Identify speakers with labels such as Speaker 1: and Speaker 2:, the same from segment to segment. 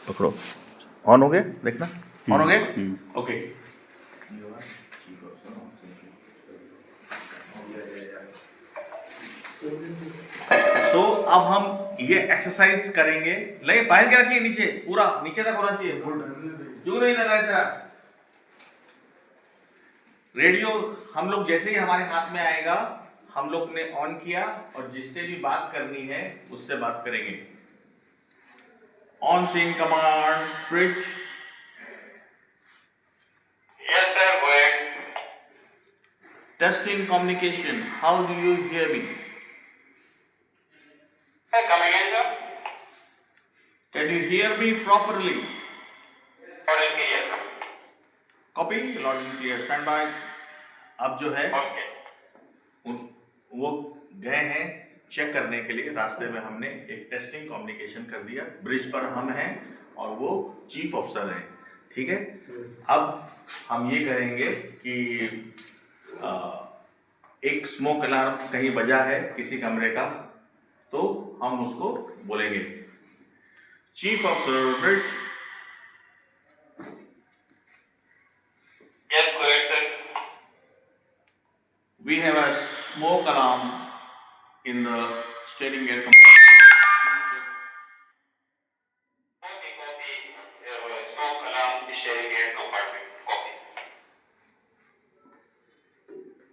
Speaker 1: पकड़ो। ऑन हो गया, देखना ऑन हो गया। ओके, सो अब हम ये एक्सरसाइज करेंगे। ले पैर क्या रखिए नीचे, पूरा नीचे तक होना चाहिए। गुड, क्यों नहीं लगा तेरा रेडियो? हम लोग जैसे ही हमारे हाथ में आएगा हम लोग ने ऑन किया और जिससे भी बात करनी है उससे बात करेंगे। On saying command bridge.
Speaker 2: Yes, sir, go ahead.
Speaker 1: Testing communication, how do you hear me?
Speaker 2: Sir, come again, sir.
Speaker 1: Can you hear me properly?
Speaker 2: Loud and clear.
Speaker 1: Copy, loud and clear, stand by। अब जो है
Speaker 2: Okay.
Speaker 1: वो गए हैं check करने के लिए। रास्ते में हमने एक टेस्टिंग कम्युनिकेशन कर दिया। ब्रिज पर हम हैं और वो चीफ ऑफिसर हैं, ठीक है। अब हम ये करेंगे कि एक स्मोक अलार्म कहीं बजा है किसी कमरे का, तो हम उसको बोलेंगे chief officer bridge.
Speaker 2: Yes, go ahead, sir.
Speaker 1: We have a smoke alarm in the steering gear compartment.
Speaker 2: Copy, copy. Smoke alarm, steering gear compartment. Copy.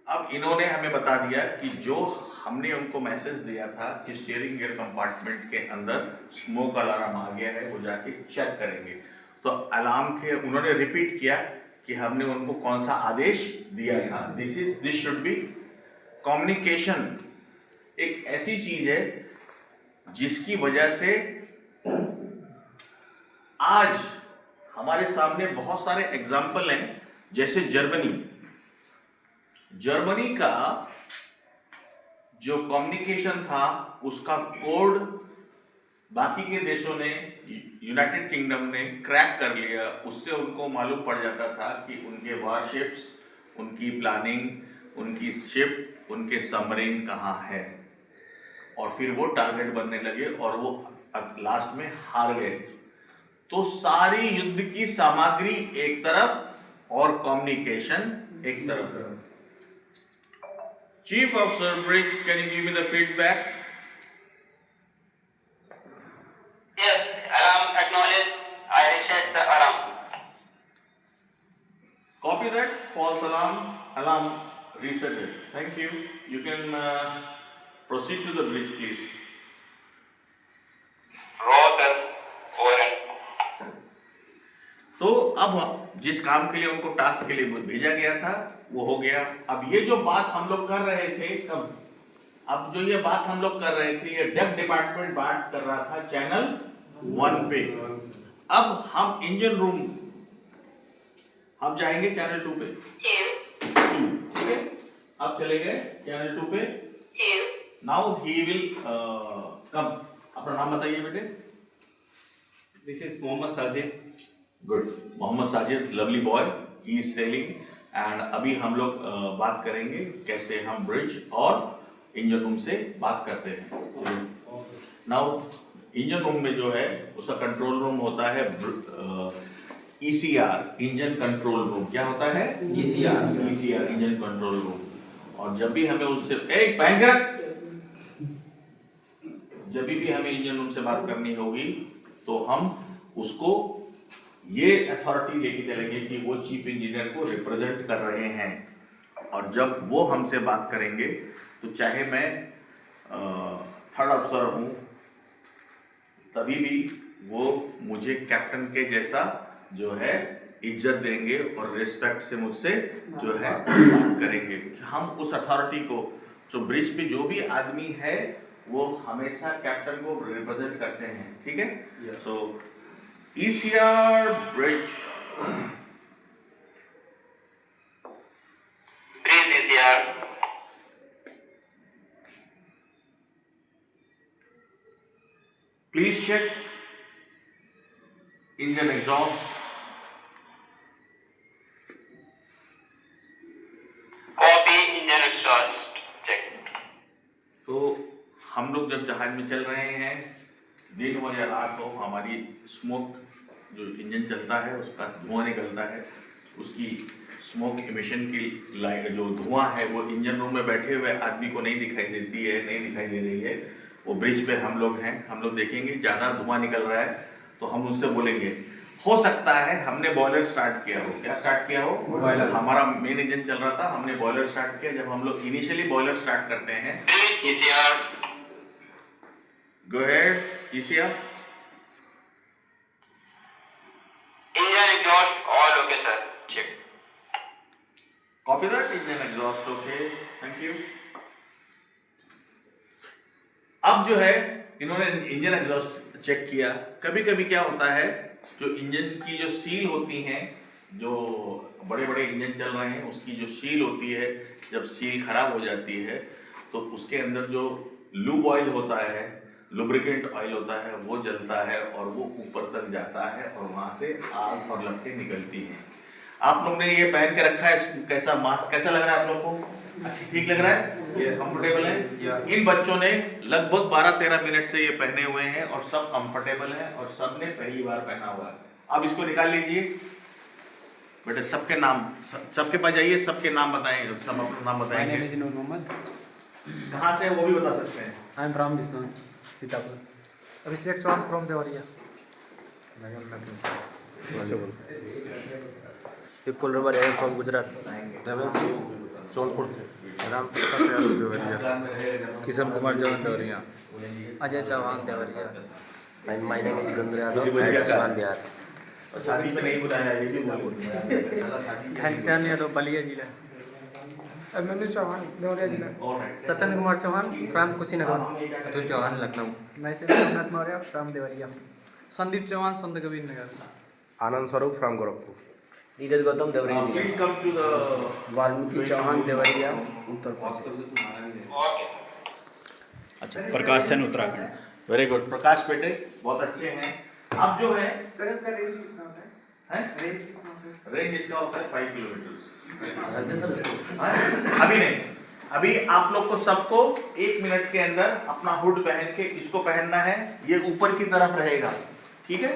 Speaker 1: अब इन्होंने हमें बता दिया कि जो हमने उनको मैसेज दिया था कि स्टीयरिंग गियर कंपार्टमेंट के अंदर स्मोक अलार्म आ गया है, वो जाके चेक करेंगे। तो अलार्म के उन्होंने रिपीट किया कि हमने उनको कौन सा आदेश दिया था। This should be communication. एक ऐसी चीज है जिसकी वजह से आज हमारे सामने बहुत सारे एग्जाम्पल हैं। जैसे जर्मनी का जो कम्युनिकेशन था उसका कोड बाकी के देशों ने, यूनाइटेड किंगडम ने क्रैक कर लिया। उससे उनको मालूम पड़ जाता था कि उनके वारशिप्स, उनकी प्लानिंग, उनकी शिप, उनके सबमरीन कहाँ है, और फिर वो टारगेट बनने लगे और वो लास्ट में हार गए। तो सारी युद्ध की सामग्री एक तरफ और कम्युनिकेशन एक तरफ। Chief Officer Bridge, can you give me the feedback?
Speaker 2: Yes, alarm acknowledged. I reset the alarm.
Speaker 1: Copy that. False alarm. Alarm resetted. Thank you. You can proceed to the bridge, please.
Speaker 2: Raw, sir. Over and.
Speaker 1: तो अब जिस काम के लिए उनको task के लिए भेजा गया था वो हो गया। अब ये जो बात हम लोग कर रहे थे अब जो ये बात हम लोग कर रहे थे, ये डेक डिपार्टमेंट बात कर रहा था चैनल 1 पे। अब हम इंजन रूम हम जाएंगे चैनल 2 पे, ठीक है। अब चले गए चैनल 2 पे। Now he will come. अपना नाम बताइए बेटे।
Speaker 3: This is Mohammad Sajid.
Speaker 1: Good, Mohammad Sajid, lovely boy, he is selling. And अभी हम लोग बात करेंगे कैसे हम ब्रिज और इंजन रूम से बात करते हैं। नाउ इंजन रूम में जो है उसका कंट्रोल रूम होता है ECR, इंजन कंट्रोल रूम। क्या होता है? ECR, engine control room. और जब भी हमें उससे जब भी हमें इंजन रूम से बात करनी होगी तो हम उसको ये अथॉरिटी लेके चलेंगे कि वो चीफ इंजीनियर को रिप्रेजेंट कर रहे हैं। और जब वो हमसे बात करेंगे तो चाहे मैं थर्ड अफसर हूँ तभी भी वो मुझे कैप्टन के जैसा जो है इज्जत देंगे और रिस्पेक्ट से मुझसे जो है बात करेंगे। हम उस अथॉरिटी को, जो ब्रिज पे जो भी आदमी है वो हमेशा कैप्टन को रिप्रेजेंट करते हैं, ठीक है। सो ECR bridge.
Speaker 2: Breathe ECR.
Speaker 1: Please check engine exhaust.
Speaker 2: Copy engine exhaust. Check.
Speaker 1: तो हम लोग जब जहाज में चल रहे हैं दिन हो या रात हो, हमारी स्मोक जो इंजन चलता है उसका धुआं निकलता है, उसकी स्मोक इमिशन की लाइट जो धुआं है वो इंजन रूम में बैठे हुए आदमी को नहीं दिखाई देती है, नहीं दिखाई दे रही है। वो ब्रिज पे हम लोग हैं, हम लोग देखेंगे ज़्यादा धुआं निकल रहा है तो हम उनसे बोलेंगे। हो सकता है हमने बॉयलर स्टार्ट किया हो। क्या स्टार्ट किया हो? बॉयलर। हमारा मेन इंजन चल रहा था, हमने बॉयलर स्टार्ट किया। जब हम लोग इनिशियली बॉयलर स्टार्ट करते हैं,
Speaker 2: ECR,
Speaker 1: go ahead ECR,
Speaker 2: engine exhaust, all okay sir, check.
Speaker 1: Copy that, engine exhaust okay, thank you. अब जो है इन्होंने इंजन एग्जॉस्ट चेक किया। कभी कभी क्या होता है, जो इंजन की जो सील होती हैं, जो बड़े बड़े इंजन चल रहे हैं उसकी जो सील होती है, जब सील खराब हो जाती है तो उसके अंदर जो लूब ऑयल होता है, लुब्रिकेंट ऑयल होता है, वो जलता है और वो ऊपर तक जाता है और वहां से आग और लपटें निकलती हैं। आप लोग ने ये पहन के रखा है, कैसा मास्क कैसा लग रहा है आप लोग को? अच्छा, ठीक लग रहा है? कंफर्टेबल है? इन बच्चों ने लगभग 12-13 मिनट से ये पहने हुए हैं और सब कंफर्टेबल हैं और सब ने पहली बार पहना हुआ है। अब इसको निकाल लीजिए बेटे, सबके नाम, सबके पास जाइए, सबके नाम बताएं, सब अपना नाम
Speaker 4: My
Speaker 1: बताएंगे।
Speaker 4: name is Noor Mohammed.
Speaker 1: कहाँ से वो भी बता सकते हैं।
Speaker 4: I am from Biswan, Sitapur.
Speaker 5: Abhishek Chauhan from Devariya.
Speaker 6: Vipul Rabari, I am from Gujarat.
Speaker 7: Sonpur से Ram Prasad Yadav Deoria, Kishan Kumar Jawan Deoria,
Speaker 4: Ajay Chauhan, Devariya.
Speaker 6: And my name is Virendra Yadav, I am Siwan Bihar.
Speaker 1: और शादी पे नहीं बुलाया, ये भी बोलो।
Speaker 4: घनश्याम यादव, बलिया जिला.
Speaker 5: Abhinandan Chauhan, Devariya जिला.
Speaker 4: सत्येंद्र कुमार चौहान, फ्रॉम कुशीनगर.
Speaker 3: अतुल चौहान, लखनऊ.
Speaker 5: मैं Somnath Maurya from Devariya.
Speaker 4: Sandeep Chauhan, Sant Kabir Nagar.
Speaker 7: Anand Swaroop from Gorakhpur.
Speaker 6: Neeraj Gautam Deoria जिला।
Speaker 1: Please come to the
Speaker 6: Valmiki Chauhan Deoria, Uttar Pradesh.
Speaker 2: Okay.
Speaker 1: अच्छा, प्रकाश चंद उत्तराखंड, वेरी गुड। प्रकाश बेटे बहुत अच्छे हैं। अब जो है
Speaker 5: सर इसका रेंज कितना होता है?
Speaker 1: रेंज
Speaker 5: कितना होता है?
Speaker 1: रेंज इसका होता है 5 किलोमीटर। अभी नहीं, अभी आप लोग को सबको 1 मिनट के अंदर अपना हुड पहन के इसको पहनना है, ये ऊपर की तरफ रहेगा, ठीक है?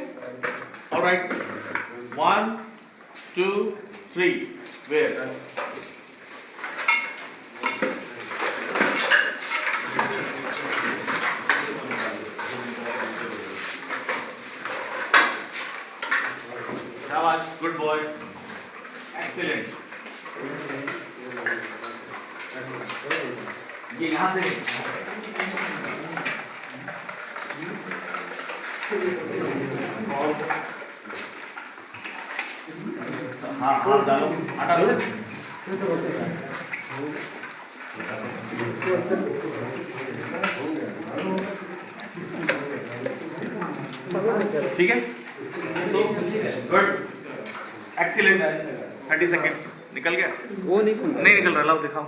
Speaker 1: Alright, 1 2 3 where. शाबाश, गुड बॉय, एक्सीलेंट। ये यहाँ से हाँ हाथ डालो, हटा दो। ठीक है, गुड, एक्सीलेंट। 30 सेकेंड्स निकल गया?
Speaker 4: वो नहीं खुल
Speaker 1: नहीं निकल रहा, लाओ दिखाओ।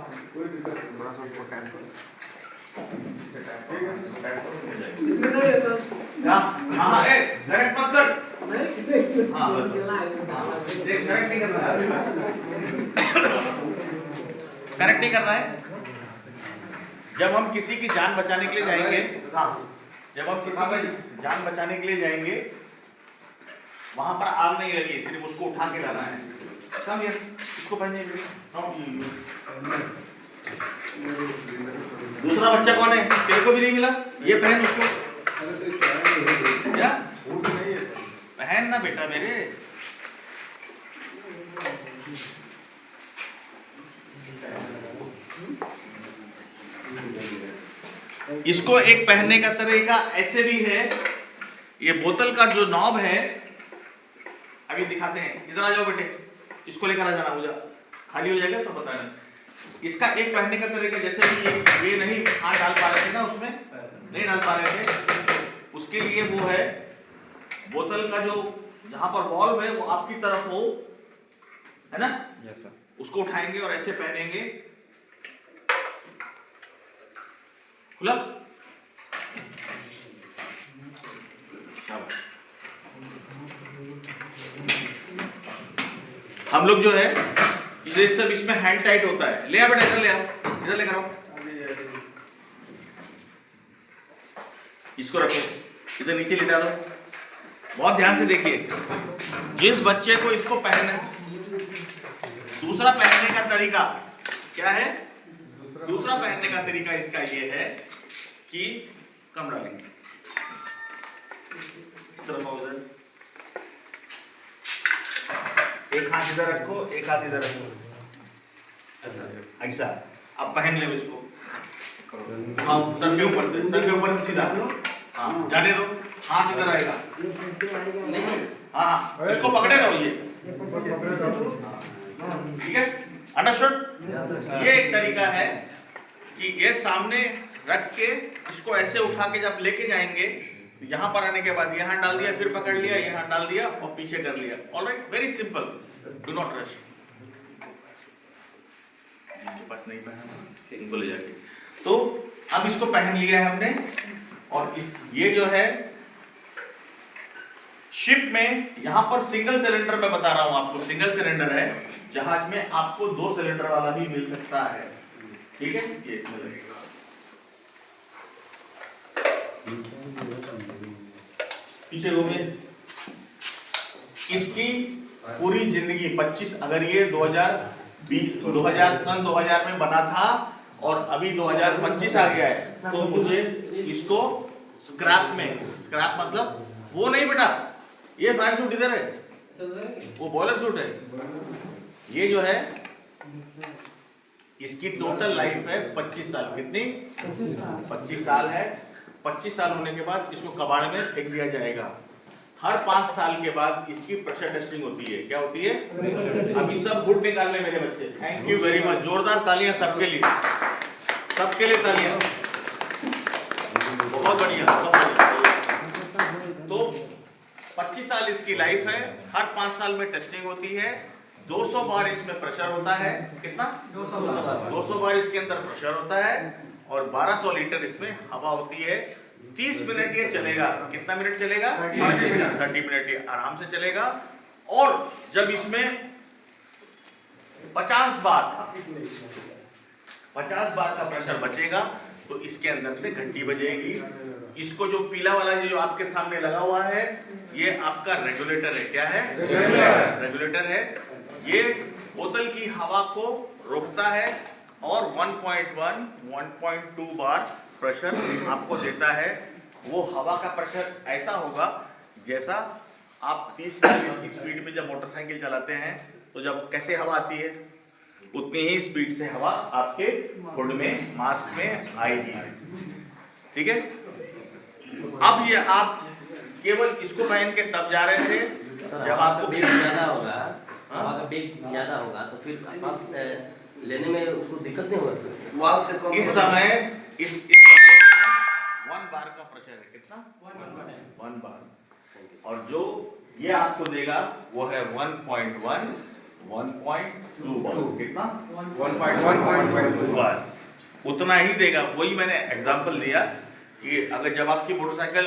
Speaker 1: हाँ, डायरेक्ट मत कर। हाँ, कनेक्ट नहीं करना है, कनेक्ट नहीं करना है। जब हम किसी की जान बचाने के लिए जाएंगे, हाँ, जब हम किसी की जान बचाने के लिए जाएंगे, वहां पर आग नहीं लगी, सिर्फ उसको उठा के लाना है। कम यार, इसको पहने। दूसरा बच्चा कौन है? तेरे को भी नहीं मिला, ये पहन उसको। क्या पहन ना बेटा मेरे। इसको एक पहनने का तरीका ऐसे भी है, ये बोतल का जो नॉब है, अभी दिखाते हैं। इधर आ जाओ बेटे, इसको लेकर आ जाना, मुझे खाली हो जाएगा तो बताना। इसका एक पहनने का तरीका, जैसे कि ये नहीं हाथ डाल पा रहे थे ना, उसमें नहीं डाल पा रहे थे, उसके लिए वो है बोतल का जो जहां पर वॉल्व है वो आपकी तरफ हो, है ना?
Speaker 3: Yes sir.
Speaker 1: उसको उठाएंगे और ऐसे पहनेंगे, खुला। हम लोग जो है ये सब इसमें हैंड टाइट होता है। ले आ बेटा, इधर ले आओ, इधर लेकर आओ, इसको रखो, इधर नीचे लिटा दो। बहुत ध्यान से देखिए, जिस बच्चे को इसको पहनना, दूसरा पहनने का तरीका क्या है? दूसरा पहनने का तरीका इसका ये है कि कम डालेंगे इस तरफ आओ, इधर एक हाथ इधर रखो, एक हाथ इधर रखो, ऐसा। अब पहन ले इसको, हाँ सर के ऊपर से सीधा, हाँ जाने दो, हाथ इधर आएगा, हाँ इसको पकड़े रहो, ये ठीक है, अंडरस्टूड। ये एक तरीका है कि ये सामने रख के इसको ऐसे उठा के जब लेके जाएंगे, यहाँ पर आने के बाद यहाँ डाल दिया, फिर पकड़ लिया, यहाँ डाल दिया और पीछे कर लिया। Alright, very simple, do not rush. बस नहीं पहना, इनको ले जाके, तो अब इसको पहन लिया है हमने। और इस ये जो है शिप में, यहाँ पर सिंगल सिलेंडर में बता रहा हूं आपको, सिंगल सिलेंडर है। जहाज में आपको 2 सिलेंडर वाला भी मिल सकता है, ठीक है। ये इसमें लगेगा, पीछे घूमिए। इसकी पूरी जिंदगी 25, अगर ये 2000 सन 2000 में बना था और अभी 2025 आ गया है, तो मुझे इसको स्क्रैप में, स्क्रैप मतलब वो नहीं बेटा, ये फायर सूट इधर है, वो बॉयलर सूट है। ये जो है इसकी टोटल लाइफ है 25 साल। कितनी? 25 साल है। 25 साल होने के बाद इसको कबाड़ में फेंक दिया जाएगा। हर 5 साल के बाद इसकी प्रेशर टेस्टिंग होती है। क्या होती है? अभी सब गुड निकाल ले मेरे बच्चे। थैंक यू वेरी मच, जोरदार तालियां सबके लिए, सबके लिए तालियां, बहुत बढ़िया, बहुत बढ़िया। तो 25 साल इसकी लाइफ है। हर 5 साल में टेस्टिंग होती है। 200 बार इसमें प्रेशर होता है। कितना? 200 बार इसके अंदर प्रेशर होता है और 1200 लीटर इसमें हवा होती है। 30 मिनट ये चलेगा। कितना मिनट चलेगा? 30 मिनट ये आराम से चलेगा। और जब इसमें 50 बार का प्रेशर बचेगा तो इसके अंदर से घंटी बजेगी। इसको जो पीला वाला जो आपके सामने लगा हुआ है, ये आपका रेगुलेटर है। क्या है? रेगुलेटर है। ये बोतल की हवा को रोकता है और 1.1, 1.2 बार प्रेशर आपको देता है। वो हवा का प्रेशर ऐसा होगा जैसा आप 30-40 की स्पीड में जब मोटरसाइकिल चलाते हैं तो जब कैसे हवा आती है, उतनी ही स्पीड से हवा आपके हुड में, मास्क में आएगी। ठीक है। अब ये आप केवल इसको पहन के तब जा रहे थे जब आपको
Speaker 6: बेग ज्यादा होगा, हवा का बेग ज्यादा होगा तो फिर सांस लेने में उसको दिक्कत नहीं होगा सर। वाल से कम।
Speaker 1: इस समय इस कमरे में 1 बार का प्रेशर है। कितना? 1 बार। और जो ये आपको देगा वो है 1.1, 1.2 बार। कितना? 1.1 बस उतना ही देगा। वही मैंने एग्जांपल दिया कि अगर जब आपकी मोटरसाइकिल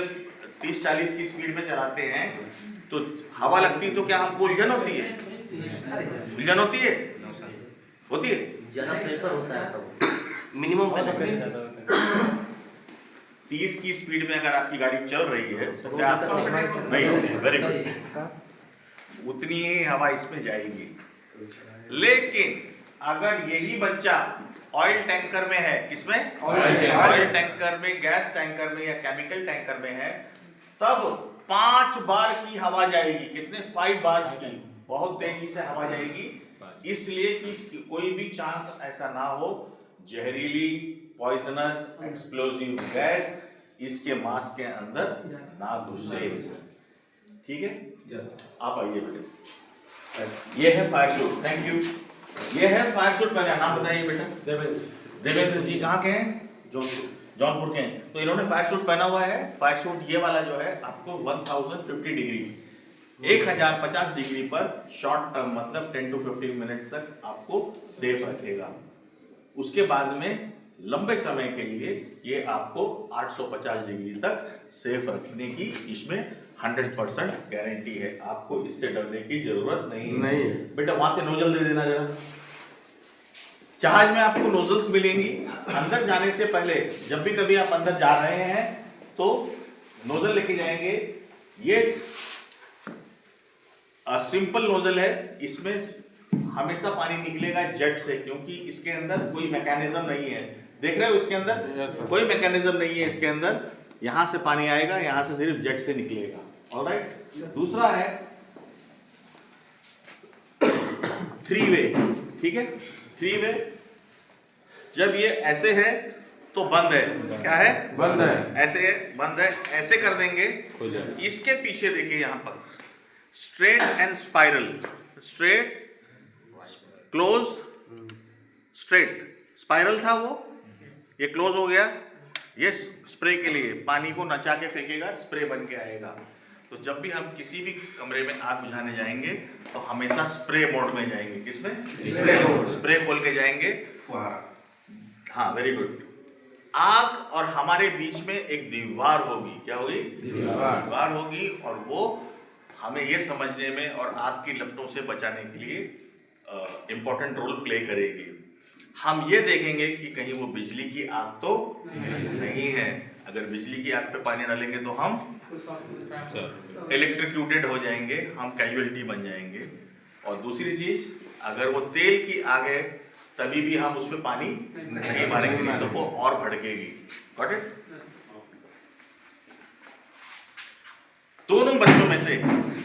Speaker 1: 30-40 की स्पीड में चलाते हैं तो हवा लगती तो क्या हमको उलझन होती है? उलझन होती है? होती है।
Speaker 6: ज्यादा प्रेशर होता है तो मिनिमम पे
Speaker 1: 30 की स्पीड में अगर आपकी गाड़ी चल रही है तो क्या आपको नहीं होगी? Very good. उतनी ही हवा इसमें जाएगी। लेकिन अगर यही बच्चा ऑयल टैंकर में है, किसमें? ऑयल टैंकर में, गैस टैंकर में या केमिकल टैंकर में है, तब 5 बार की हवा जाएगी। कितने? 5 बार की। बहुत तेजी से हवा जाएगी, इसलिए कि कोई भी चांस ऐसा ना हो जहरीली, पॉइजनस, एक्सप्लोजिव गैस इसके मास्क के अंदर ना घुसे। ठीक है। आप आइए बेटे। ये है फायर सूट। Thank you. ये है फायर सूट का नाम बताइए बेटा। देवेंद्र जी कहाँ के हैं? जौनपुर के हैं। तो इन्होंने फायर सूट पहना हुआ है। फायर सूट ये वाला जो है आपको 1050 डिग्री, 1050 डिग्री पर शॉर्ट टर्म मतलब 10 to 15 मिनट्स तक आपको सेफ रखेगा। उसके बाद में लंबे समय के लिए ये आपको 850 डिग्री तक सेफ रखने की इसमें 100% गारंटी है। आपको इससे डरने की जरूरत नहीं है। बेटा वहां से नोजल दे देना जरा। जहाज में आपको नोजल्स मिलेंगी। अंदर जाने से पहले जब भी कभी आप अंदर जा रहे हैं तो नोजल लेके जाएंगे। ये सिंपल नोजल है, इसमें हमेशा पानी निकलेगा जेट से, क्योंकि इसके अंदर कोई मैकेनिज्म नहीं है। देख रहे हो इसके अंदर कोई मैकेनिज्म नहीं है। इसके अंदर यहां से पानी आएगा, यहां से सिर्फ जेट से निकलेगा। ऑलराइट। दूसरा है 3 वे। ठीक है, 3 वे। जब ये ऐसे है तो बंद है। क्या है?
Speaker 7: बंद है।
Speaker 1: ऐसे है, बंद है। ऐसे कर देंगे, इसके पीछे देखिए यहां पर straight and spiral, straight close straight, spiral था वो, ये क्लोज हो गया। ये स्प्रे के लिए पानी को नचा के फेंकेगा, स्प्रे बन के आएगा। तो जब भी हम किसी भी कमरे में आग बुझाने जाएंगे तो हमेशा स्प्रे मोड में जाएंगे। किसमें? स्प्रे खोल के जाएंगे। हाँ, वेरी गुड। आग और हमारे बीच में एक दीवार होगी। क्या होगी? दीवार होगी, और वो हमें ये समझने में और आग की लपटों से बचाने के लिए इम्पोर्टेंट रोल प्ले करेगी। हम ये देखेंगे कि कहीं वो बिजली की आग तो नहीं है। अगर बिजली की आग पे पानी डालेंगे तो हम इलेक्ट्रिक्यूटेड हो जाएंगे, हम कैजुअलिटी बन जाएंगे। और दूसरी चीज, अगर वो तेल की आग है तभी भी हम उस पर पानी नहीं मारेंगे, नहीं तो वो और भड़केगी। Got it? दोनों बच्चों में से,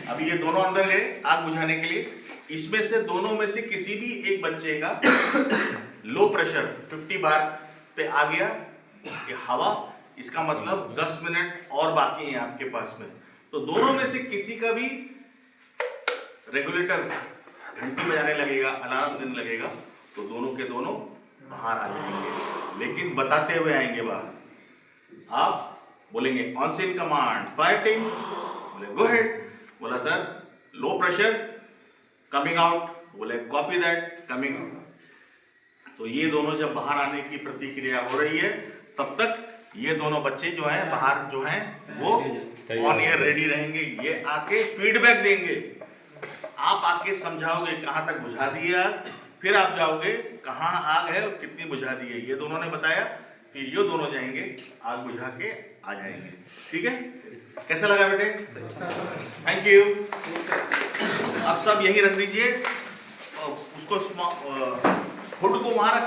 Speaker 1: अभी ये दोनों अंदर गए आग बुझाने के लिए, इसमें से दोनों में से किसी भी एक बच्चे का लो प्रेशर 50 बार पे आ गया, ये हवा, इसका मतलब 10 मिनट और बाकी हैं आपके पास में। तो दोनों में से किसी का भी रेगुलेटर घंटी बजाने लगेगा, अलार्म देने लगेगा, तो दोनों के दोनों बाहर आ जाएंगे, लेकिन बताते हुए आएंगे बाहर। आप बोलेंगे on scene command fire team, बोले गो हेड, बोला sir low pressure coming out, बोले कॉपी दैट कमिंग आउट। तो ये दोनों जब बाहर आने की प्रतिक्रिया हो रही है, तब तक ये दोनों बच्चे जो हैं बाहर जो हैं वो ऑन एयर रेडी रहेंगे। ये आके फीडबैक देंगे, आप आके समझाओगे कहाँ तक बुझा दिया, फिर आप जाओगे कहाँ आग है और कितनी बुझा दी है। ये दोनों ने बताया, फिर ये दोनों जाएंगे आग बुझा के आ जाएंगे। ठीक है, कैसा लगा बेटे? Thank you. अब सब यही रख दीजिए, उसको हुड को वहां रखिए।